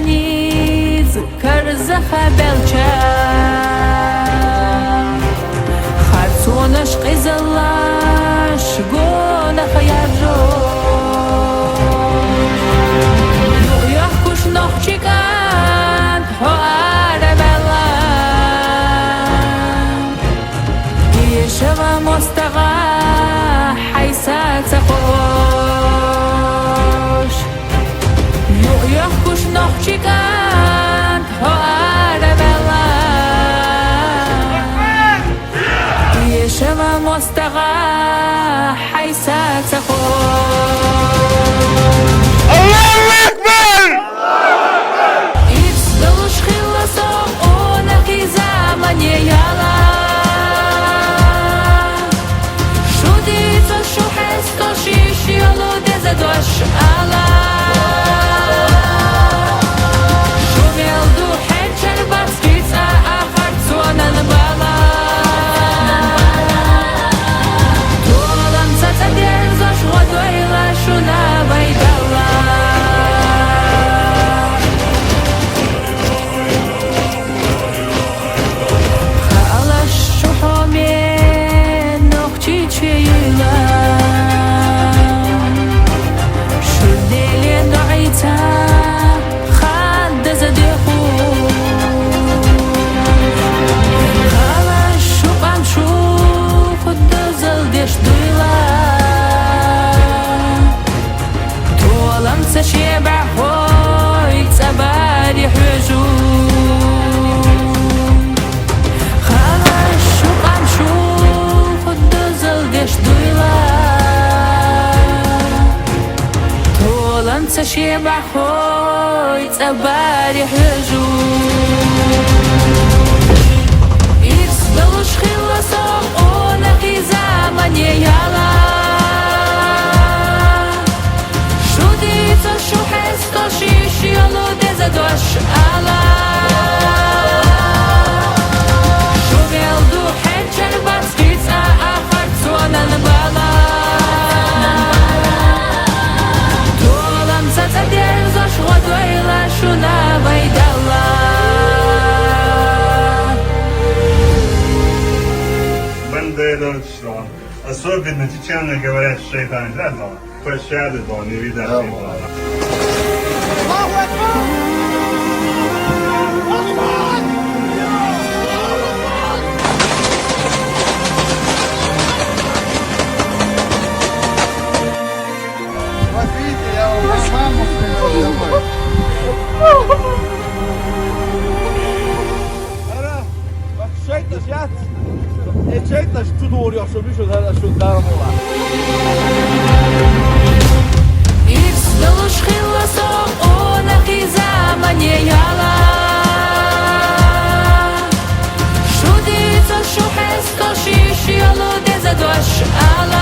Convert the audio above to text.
شنیز کرزخ بلچه خرطونش قیزلاش گونه خیار رو کش نخچیکن ها عربلا یشه و مستقا حیثت خوش کش نخچیکن ها عربلا یشه و مستقا حیثت خوش Dosh Allah Shumel du hencher baskitsa achar tzonan bala Tolam tzatzader zosh godoyla shuna baydala Khalash shuhomen nokhchi cheyla شبع خوي تباري حجوم خلاص شو قام شوف الدزل ديش دويلا طولن شبع خوي تباري حجوم يرسلوش خلصوا ونقي زمن يلا شو حس تو شیش یالو دز دوش آلا شو بیل دو هنچر بسکیت آخر توانن بالا دولم زد درزش غدویلا شو نبایدالا Бандера что? Особенно чечены говорят, что это не пощады, то не видят. Çektaş tu doğru yaşamış o da şu darım olan. Ірсдалуш хилосом онахи замане яла Шудицо шухесто шиш ялу дезадош ала